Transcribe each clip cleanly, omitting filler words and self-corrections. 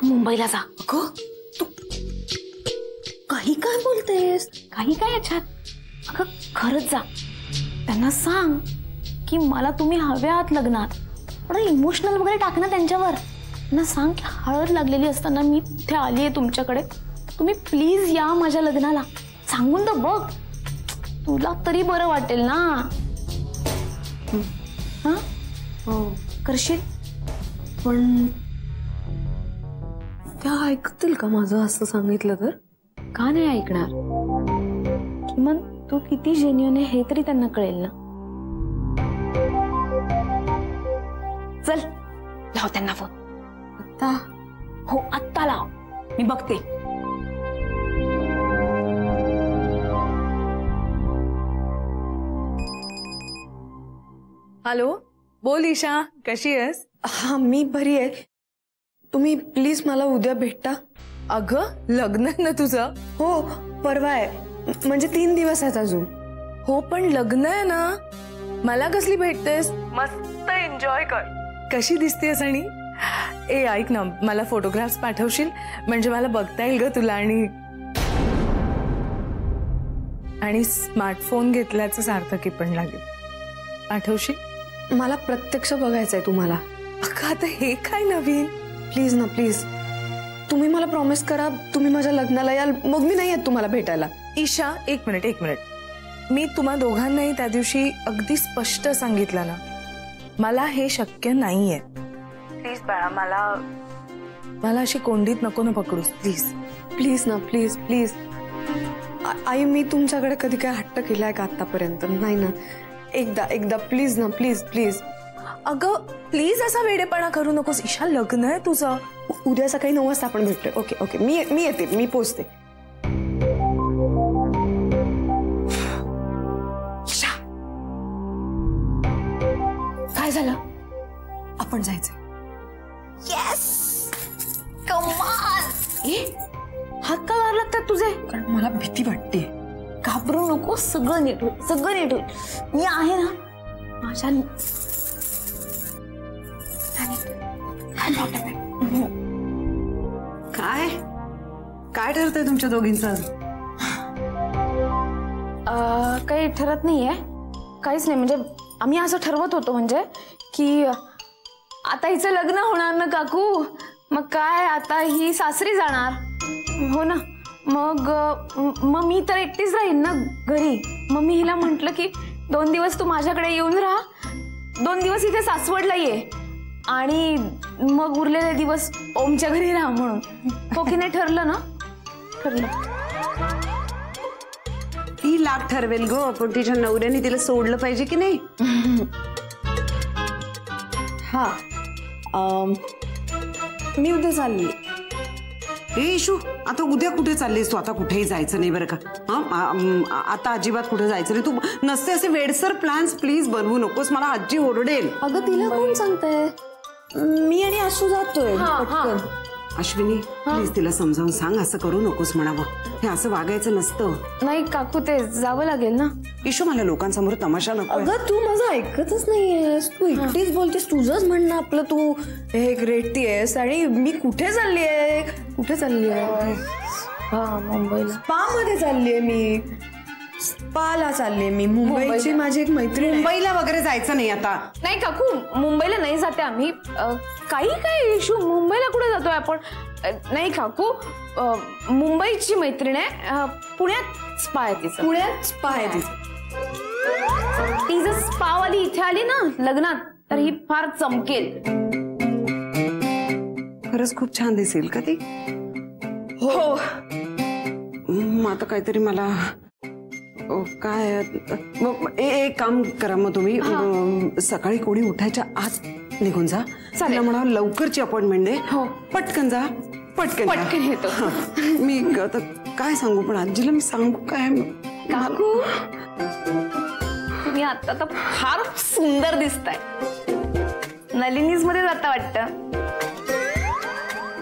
तू मुंबईला जा. अगं तू काही काय बोलतेस? काही काय याच्यात? अगं खरंच जा. त्यांना सांग की मला तुम्ही हवे आहात लग्नात. थोडं इमोशनल वगैरे टाक ना त्यांच्यावर. त्यांना सांग की हळद लागलेली असताना मी इथे आली आहे तुमच्याकडे. तुम्ही प्लीज या माझ्या लग्नाला. सांगून तर बघ, तुला तरी बरं वाटेल ना. हा हो करशील? पण त्या ऐकतील का माझं असं सांगितलं तर? का नाही ऐकणार? किमान तू किती जेन्युइन आहे हे तरी त्यांना कळेल ना. चल लाव त्यांना फोन. आता? हो आत्ता लाव, मी बघते. हॅलो, बोल ईशा, कशी आहेस? हा मी बरी आहे. तुम्ही प्लीज मला उद्या भेटता. अगं लग्न आहे ना तुझं? हो परवा आहे, म्हणजे 3 दिवस आहेत अजून. हो पण लग्न आहे ना. मला कसली भेटतेस? मस्त एन्जॉय कर. कशी दिसतेस? आणि ए ऐक ना, मला फोटोग्राफ्स पाठवशील म्हणजे मला बघता येईल ग तुला. आणि स्मार्टफोन घेतल्याचं सार्थकी पण लागेल. पाठवशील? मला प्रत्यक्ष बघायचंय तुम्हाला. अगं आता हे काय नवीन? प्लीज ना प्लीज, तुम्ही मला प्रॉमिस करा तुम्ही माझ्या लग्नाला याल, मग मी नाही येत तुम्हाला भेटायला. ईशा एक मिनिट, मी तुम्हा दोघांनाही त्या दिवशी अगदी स्पष्ट सांगितलं ना, मला हे शक्य नाहीये. प्लीज बाळा, मला अशी कोंडीत नको ना पकडूस. प्लीज प्लीज ना प्लीज प्लीज. आई मी तुमच्याकडे कधी काय हट्ट केलाय का आतापर्यंत? नाही ना. एकदा प्लीज ना प्लीज प्लीज. अगं प्लीज असा वेडेपणा करू नकोस ईशा. लग्न आहे तुझं. उद्या सकाळी 9 वाजता आपण भेटतोय. ओके ओके, मी येते, मी पोचते. काय झालं? आपण जायचंय. येस, कमाल. हात का गार लागतात तुझे? कारण मला भीती वाटते. घाबरू नको, सगळं नीट होईल, सगळं नीट होईल. मी आहे ना माझ्या. काय काय ठरतंय तुमच्या दोघींचं? काही ठरत नाहीये, काहीच नाही. म्हणजे आम्ही असं ठरवत होतो म्हणजे की आता हिचं लग्न होणार ना काकू, मग काय आता ही सासरी जाणार. हो ना. मग मी तर एकटीच राहीन ना घरी. मग मी हिला म्हटलं की 2 दिवस तू माझ्याकडे येऊन राहा, 2 दिवस इथे सासवडला ये, आणि मग उरलेले दिवस ओमच्या घरी राहा म्हणून. हो की नाही? ठरलं ना? ठरलं. ती लाख ठरवेल ग, पण तिच्या नवऱ्याने तिला सोडलं पाहिजे की नाही? हा मी उद्या चालली. इशू, आता उद्या कुठे चाललीस तू? आता कुठेही जायचं नाही बरं का. आता अजिबात कुठे जायचं नाही. तू नसते असे वेडसर प्लॅन्स प्लीज बनवू नकोस, मला आजी ओरडेल. अगं तिला कोण सांगतंय? मी आणि आशू जातोय पटकन. अश्विनी प्लीज तिला समजावून सांग, असं करू नकोस म्हणावं. हे असं वागायचं नसतं. नाही काकू, ते जावं लागेल ना. इशू, मला लोकांसमोर तमाशा नको. अगं तू माझं ऐकतच नाहीयेस. तू एकटीच बोलतेस, तुझंच म्हणणं आपलं. तू हे रेटतीयेस. आणि मी कुठे चालली आहे? कुठे चालली आहे? मुंबईला. स्पा मध्ये चाललीये मी. स्पाला चाललीये मी. मुंबईची माझी एक मैत्रीण. मुंबईला वगैरे जायचं नाही आता. नाही काकू, मुंबईला नाही जाते आम्ही. काही काय इशू, मुंबईला कुठे जातोय आपण? नाही काकू, मुंबईची मैत्रीण आहे, पुण्यात स्पा आहे तिचं. पुण्यात स्पा आहे तिचं. ती जर स्पावाली इथे आली ना लग्नात तर ही फार चमकेल. खरंच खूप छान दिसेल का ती? हो. आता काहीतरी मला काय एक काम करा मग तुम्ही, सकाळी कोणी उठायच्या आत निघून जा. तिला म्हणा लवकरची अपॉइंटमेंट दे. हो. पटकन जा, पटकन येतो. मी आता काय सांगू, पण आजीला मी सांगू काय? काकू तुम्ही आता तर फार सुंदर दिसताय. नलिनीज मध्ये जाता वाटतं.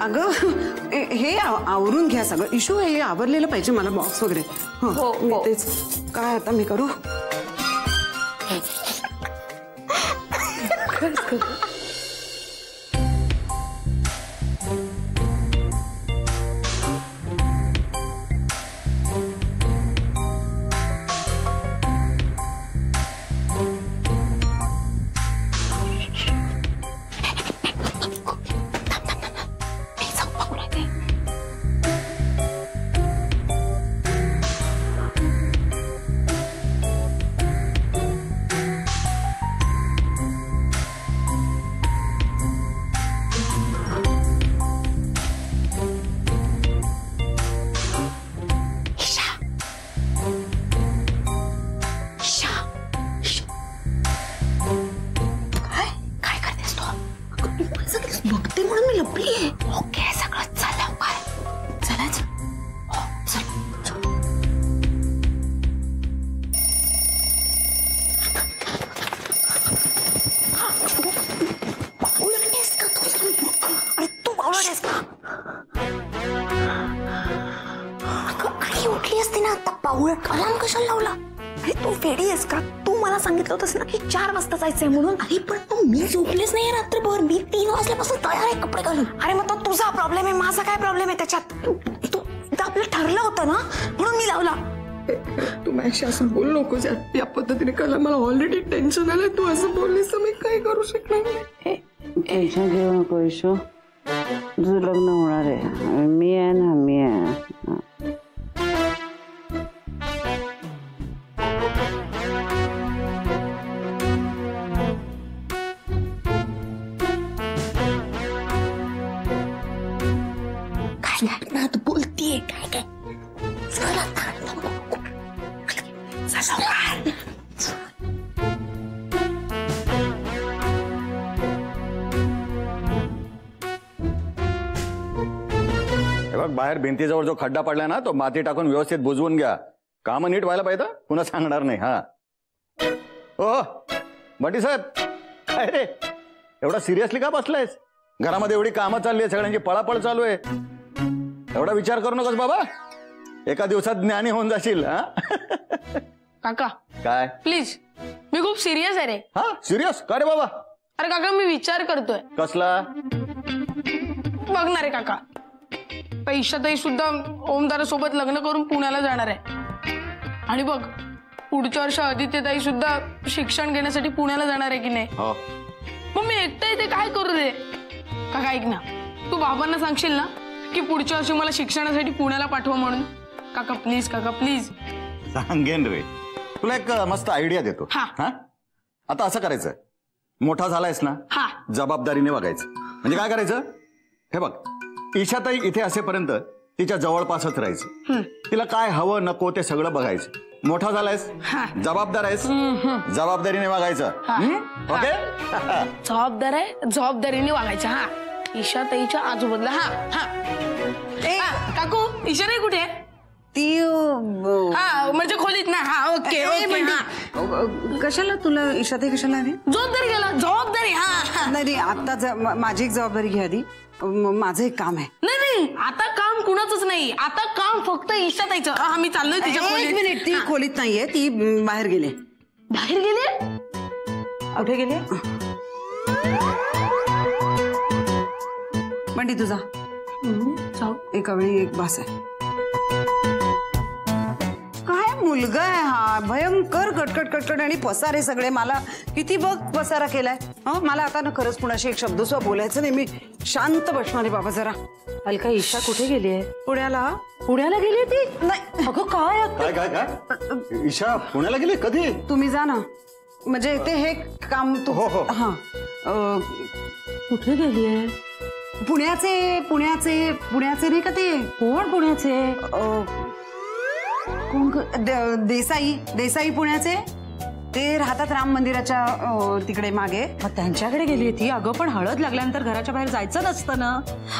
अगं हे आवरून घ्या सगळं. इशू हे आवरलेलं पाहिजे मला, बॉक्स वगैरे. हो, मी तेच काय आता मी करू. असती ना आता पाऊलट अलार्म कशाला लावला? अरे तू वेडी आहेस का? तू मला सांगितलं होतंस ना की 4 वाजता जायचंय म्हणून. अरे पण तू मी झोपलेच नाही रात्रभर. मी 3 वाजल्यापासून तयार आहे कपडे घालून. अरे मग तो तुझा प्रॉब्लेम आहे, माझा काय प्रॉब्लेम आहे त्याच्यात? तू आपलं ठरलं होतं ना म्हणून मी लावला. तू माझ्याशी असं बोल नकोस या पद्धतीने. कळलं मला ऑलरेडी टेन्शन आलंय. तू असं बोललीस तर मी काय करू शकणार नाही. टेन्शन घेऊ नको ईशू, तुझं लग्न होणार आहे. मी आहे ना, मी आहे. काय तू बोलतीये काय काय? बघ, बाहेर भिंतीजवळ जो खड्डा पडलाय ना, तो माती टाकून व्यवस्थित बुजवून घ्या. काम नीट व्हायला पाहिजे, पुन्हा सांगणार नाही. हा हो बटी साहेब, काय रे एवढा सिरियसली का बसलायस? घरामध्ये एवढी कामं चालली आहे, सगळ्यांची पळापळ चालू आहे. एवढा विचार करू नकोस बाबा, एका दिवसात ज्ञानी होऊन जाशील. हा काका काय प्लीज, मी खूप सिरियस आहे रे. हा सिरियस का रे बाबा? अरे काका मी विचार करतोय. कसला? बघणार आहे काका, पैशातही सुद्धा ओमदारा सोबत लग्न करून पुण्याला जाणार आहे. आणि बघ पुढच्या वर्षी आदित्यताई सुद्धा शिक्षण घेण्यासाठी पुण्याला जाणार आहे की नाही. मग मी एकटा इथे काय करू रे? काका ऐक ना, तू बाबांना सांगशील ना की पुढच्या वर्षी मला शिक्षणासाठी पुण्याला पाठवा म्हणून. काका प्लीज, काका प्लीज. सांगेन रे, तुला एक मस्त आयडिया देतो. हा आता असं करायचं, मोठा झालायस ना, जबाबदारीने वागायचं. म्हणजे काय करायचं, हे बघ ईशाताई इथे असेपर्यंत तिच्या जवळपासच राहायचं. तिला काय हवं नको ते सगळं बघायचं. मोठा झालायस, जबाबदार आहेस, जबाबदारीने वागायचं. ओके? जबाबदार आहे, जबाबदारीने वागायचं. हा ईशाताईच्या आजूबाजूला. काकू ईशा नाही कुठे आहे? ती हा म्हणजे खोलीत ना. हा ओके ओके. कशाला तुला ईशाताई कशाला हवी? जबाबदारी गेला, जबाबदारी. हा नाही आता माझी एक जबाबदारी घ्या आधी. माझं एक काम आहे. नाही नाही, आता काम कुणाचंच नाही, आता काम फक्त ईशाताईचं. हा मी चाललोय तिच्या खोलीत. एक मिनिट, ती खोलीत नाहीये, ती बाहेर गेले. बाहेर गेले? कुठे गेले? बंटी तुझा एका वेळी एक बास आहे. काय मुलगा आहे हा, भयंकर कटकट कटकट आणि पसारे सगळे. मला किती बघ पसारा केलाय. मला आता ना खरंच कुणाशी एक शब्द सुद्धा बोलायचं नाही. मी शांत बसणार आहे बाबा जरा. अलका, ईशा कुठे गेली आहे? पुण्याला. पुण्याला गेली ती? नाही अगं काय काय काय काय? ईशा पुण्याला गेली कधी? तुम्ही जा ना, म्हणजे ते हे काम तू. हो. हा कुठे गेली आहे? पुण्याचे पुण्याचे पुण्याचे नाही का ते? कोण पुण्याचे? कोण देसाई देसाई पुण्याचे. ते राहतात राम मंदिराच्या तिकडे मागे. मग त्यांच्याकडे गेली ती. अगं पण हळद लागल्यानंतर घराच्या बाहेर जायचं नसतं ना.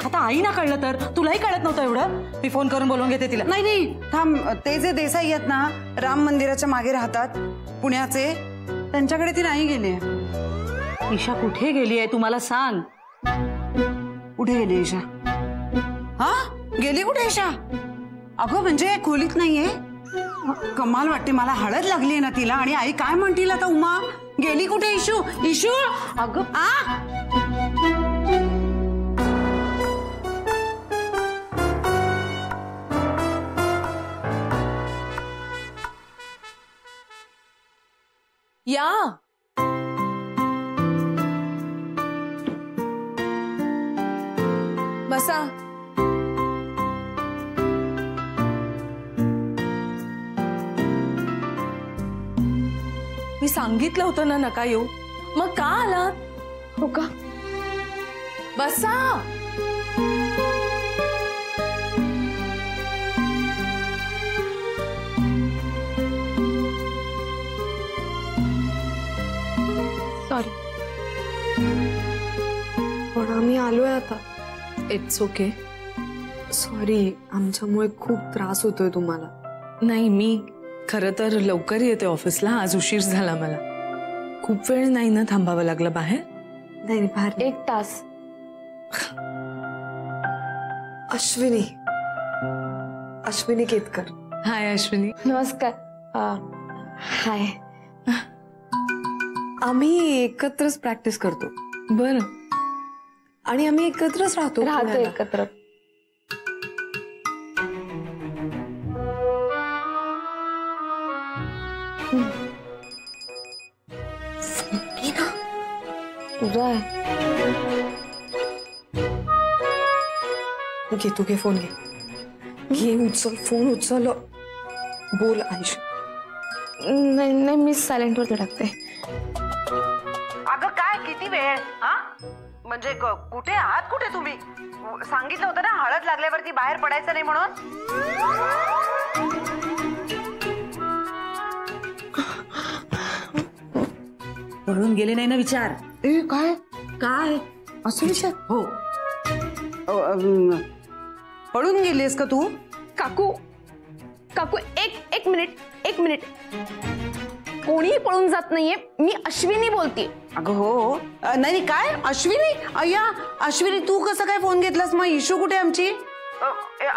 आता आई ना कळलं तर? तुलाही कळत नव्हतं एवढं? मी फोन करून बोलवून घेते तिला. नाही थांब, ते जे देसाई आहेत ना, राम मंदिराच्या मागे राहतात पुण्याचे, त्यांच्याकडे ती नाही गेली. ईशा कुठे गेली आहे तुम्हाला सांग. कुठे गेली ईशा? हा गेली कुठे ईशा? अगं म्हणजे खोलीत नाहीये. कमाल वाटते मला. हळद लागली ना तिला, आणि आई काय म्हणतील आता. उमा गेली कुठे? Issue issue. अगं या बसा. मी सांगितलं होतं ना नका येऊ, मग का आलात? हो का? बसा. सॉरी, पण आम्ही आलोय आता. It's okay. सॉरी, आमच्यामुळे खूप त्रास होतोय तुम्हाला. नाही, मी खरं तर लवकर येते ऑफिसला. आज उशीर झाला मला. खूप वेळ नाही ना थांबावं लागलं बाहेर? नाही बाहेर 1 तास. अश्विनी केतकर. हाय अश्विनी. नमस्कार. हाय. आम्ही एकत्रच प्रॅक्टिस करतो. बरं. आणि आम्ही एकत्रच राहतो. एकत्र. तुझा आहे. तू घे फोन घे उचल फोन उचल बोल आयुष. नाही मी सायलेंट वरती टाकते. अगं काय किती वेळ हा म्हणजे कुठे आहात कुठे तुम्ही सांगितलं होतं ना हळद लागल्यावरती बाहेर पडायचं नाही म्हणून. पळून गेले नाही ना विचार. ए काय काय असं विचार. हो पळून गेलीस का तू. काकू एक मिनिट कोणीही पळून जात नाहीये. मी अश्विनी बोलते. अगं हो नाही काय अश्विनी. अय्या अश्विनी तू कसं काय फोन घेतलास. मग इशू कुठे आमची.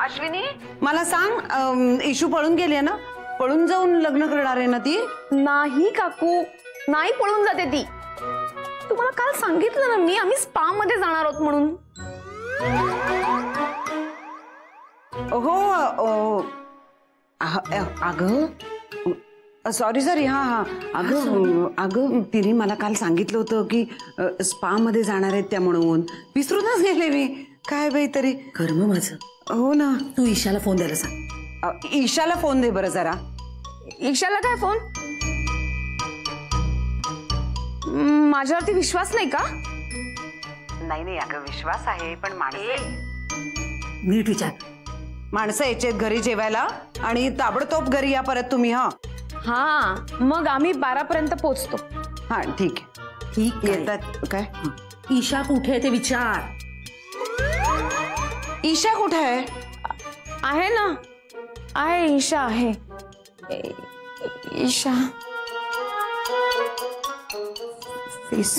अश्विनी मला सांग इशू पळून गेली आहे ना. पळून जाऊन लग्न करणार आहे ना ती. नाही काकू नाही पळून जाते ती. तुम्हाला काल सांगितलं ना मी आम्ही स्पा मध्ये जाणार आहोत म्हणून. हो अगं सॉरी हा अगं तिने मला काल सांगितलं होतं की स्पा मध्ये जाणार आहेत त्या म्हणून विसरूनच गेले मी. काय बाई तरी कर्म माझं. हो ना. तू ईशाला फोन द्यायला सांग. ईशाला फोन दे बरं जरा. ईशाला काय फोन. माझ्यावरती विश्वास नाही का. नाही अगं विश्वास आहे पण नीट विचार. माणसं यायचे घरी जेवायला आणि ताबडतोब घरी या परत तुम्ही. हा मग आम्ही 12 पर्यंत पोहोचतो. हा ठीक आहे. ठीक येतात काय. ईशा कुठे आहे ते विचार. ईशा कुठे आहे. आहे ना आहे ईशा आहे. ईशा फेस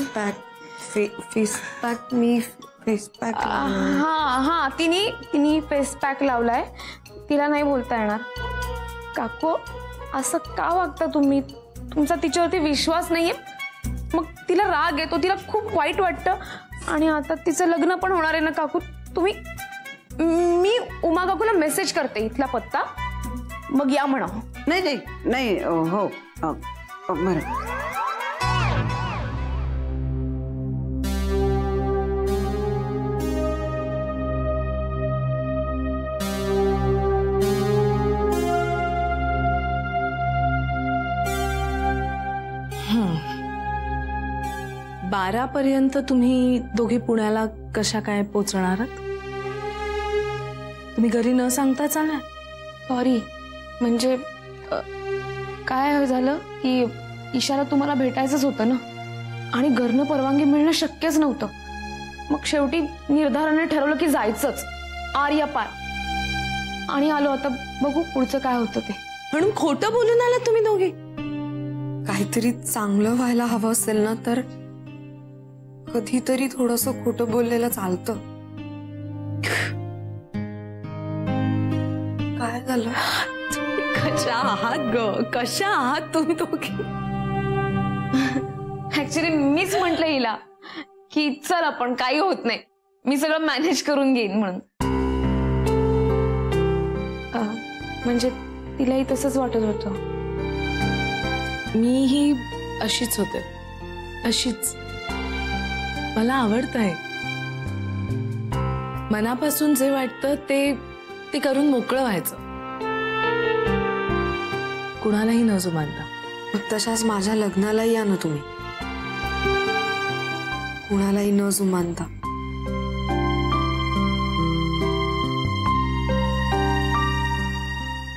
पॅक मी फेस पॅक. हा तिने फेस पॅक लावलाय. तिला नाही बोलता येणार. काकू असं का वागता तुम्ही. तुमचा तिच्यावरती विश्वास नाहीये. मग तिला राग येतो. तिला खूप वाईट वाटतं. आणि आता तिचं लग्न पण होणार आहे ना काकू. तुम्ही मी उमा काकूला मेसेज करते इथला पत्ता मग या म्हणा. नाही हो बरं. पर्यंत तुम्ही दोघी पुण्याला कशा काय पोचणार. तुम्ही घरी न सांगता चालणार. सॉरी म्हणजे काय झालं की ईशाला तुम्हाला भेटायचंच होतं ना आणि घरनं परवानगी मिळणं शक्यच नव्हतं. मग शेवटी निर्धाराने ठरवलं की जायचंच आर्या पार. आणि आलो. आता बघू पुढचं काय होतं ते. म्हणून खोटं बोलून आला तुम्ही दोघी. काहीतरी चांगलं व्हायला हवं असेल ना तर कधीतरी थोडंसं खोटं बोललेलं चालतं. काय झालं. कशा आहात तुम्ही दोघी. ऍक्च्युली मीच म्हंटल हिला की चल आपण काही होत नाही मी सगळं मॅनेज करून घेईन म्हणून. म्हणजे तिलाही तसंच वाटत होतं. मीही अशीच होते. अशीच. मला आवडतंय. मनापासून जे वाटतं ते करून मोकळं व्हायचं. कुणालाही न जुमानता. मग तशाच माझ्या लग्नालाही या ना तुम्ही. कुणालाही न जुमानता.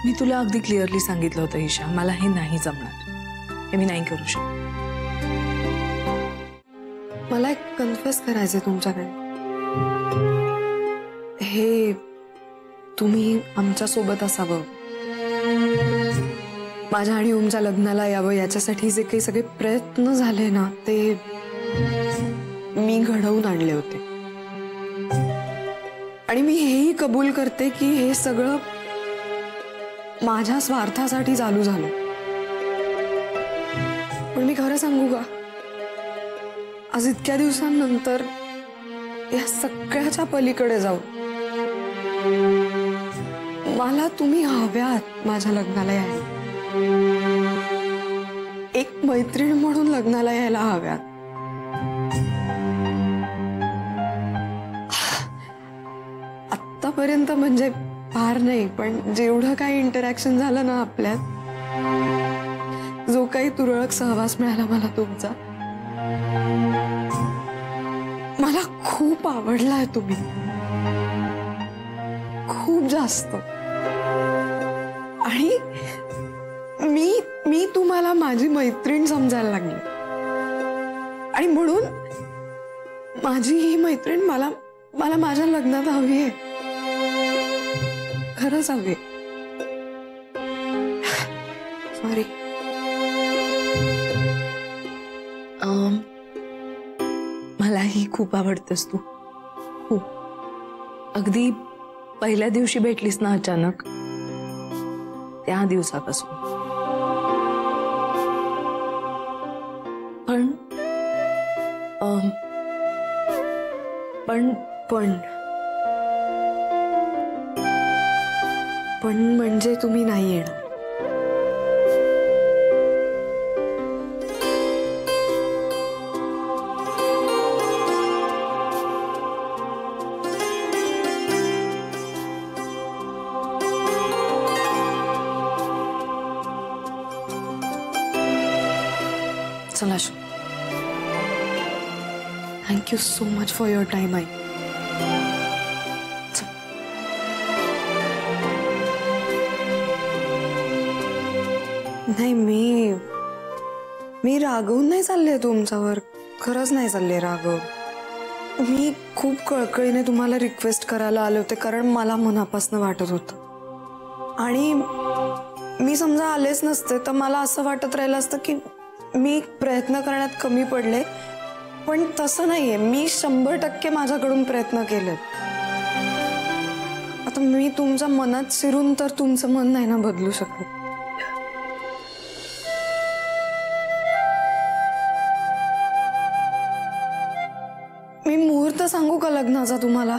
मी तुला अगदी क्लिअरली सांगितलं होतं ईशा मला हे नाही जमणार. हे मी नाही करू शकत. मला एक कन्फेस करायचंय तुमच्याकडे. हे तुम्ही आमच्या सोबत असावं. माझ्या आणि ओमच्या लग्नाला यावं याच्यासाठी जे काही सगळे प्रयत्न झाले ना ते मी घडवून आणले होते. आणि मी हेही कबूल करते की हे सगळं माझ्या स्वार्थासाठी चालू झालं. पण मी खरं सांगू का, आज इतक्या दिवसांनंतर या सगळ्याच्या पलीकडे जाऊ मला तुम्ही हव्यात माझ्या लग्नाला यायला. एक मैत्रीण म्हणून लग्नाला यायला हव्यात. आत्तापर्यंत म्हणजे फार नाही, पण जेवढं काही इंटरॅक्शन झालं ना आपल्यात, जो काही तुरळक सहवास मिळाला मला तुमचा, मला खूप आवडलाय तुम्ही, खूप जास्त. आणि मी तुम्हाला माझी मैत्रीण समजायला लागली आणि म्हणून माझी ही मैत्रीण मला मला माझ्या लग्नात हवी आहे. खरंच हवी. सॉरी. मलाही खूप आवडतेस तू, खूप. अगदी पहिल्या दिवशी भेटलीस ना अचानक, त्या दिवसापासून. पण पण पण पण म्हणजे तुम्ही नाही येणार. चला show. Thank you so much for your time. आई नाही, मी रागवून नाही चालले तुमच्यावर. खरंच नाही चालले रागव. मी खूप कळकळीने तुम्हाला रिक्वेस्ट करायला आले होते, कारण मला मनापासून वाटत होतं. आणि मी समजा आलेच नसते तर मला असं वाटत राहिलं असतं की मी प्रयत्न करण्यात कमी पडले. पण तसं नाहीये. मी 100% माझ्याकडून प्रयत्न केले. आता मी तुमच्या मनात शिरून तर तुमचं मन नाही ना बदलू शकत. मी मुहूर्त सांगू का लग्नाचा तुम्हाला?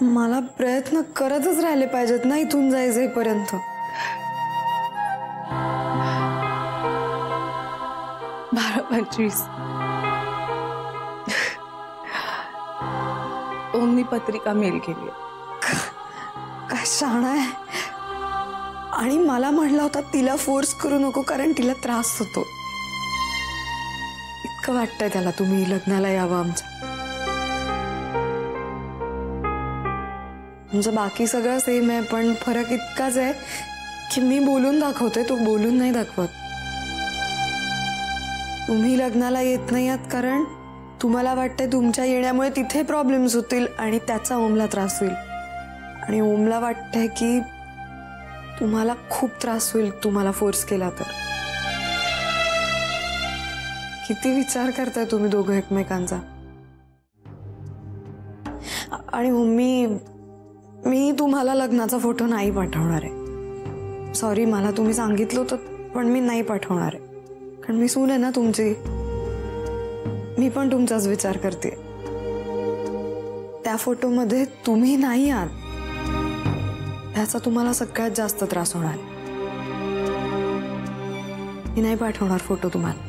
मला प्रयत्न करतच राहिले पाहिजेत ना इथून जायचेपर्यंत. 12-25 ओमनी पत्रिका मेल केली. काय शहाणा आहे. आणि मला म्हणला होता तिला फोर्स करू नको, कारण तिला त्रास होतो. इतकं वाटतंय त्याला तुम्ही लग्नाला यावं आमच्या. म्हणजे बाकी सगळं सेम आहे, पण फरक इतकाच आहे की मी बोलून दाखवते, तो बोलून नाही दाखवत. तुम्ही लग्नाला येत नाही आहात कारण तुम्हाला वाटतंय तुमच्या येण्यामुळे तिथे प्रॉब्लेम्स होतील आणि त्याचा ओमला त्रास होईल. आणि ओमला वाटतंय की तुम्हाला खूप त्रास होईल तुम्हाला फोर्स केला तर. किती विचार करताय तुम्ही दोघं एकमेकांचा. आणि मी तुम्हाला लग्नाचा फोटो नाही पाठवणार आहे. सॉरी, मला तुम्ही सांगितलं होतं, पण मी नाही पाठवणार आहे. कारण मी सून आहे ना तुमची. मी पण तुमचाच विचार करते. त्या फोटोमध्ये तुम्ही नाही आहात, त्याचा तुम्हाला सगळ्यात जास्त त्रास होणार. मी नाही पाठवणार फोटो तुम्हाला.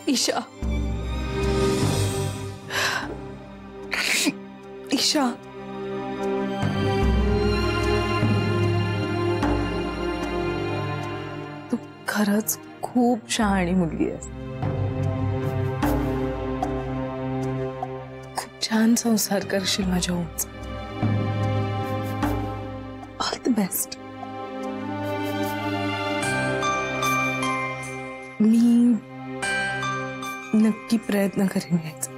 ईशा, ईशा, तू खरंच खूप शहाणी मुलगी आहेस. खूप छान संसार करशील माझ्या ओमचा. All the best. मी नक्की प्रयत्न करेन यायचा.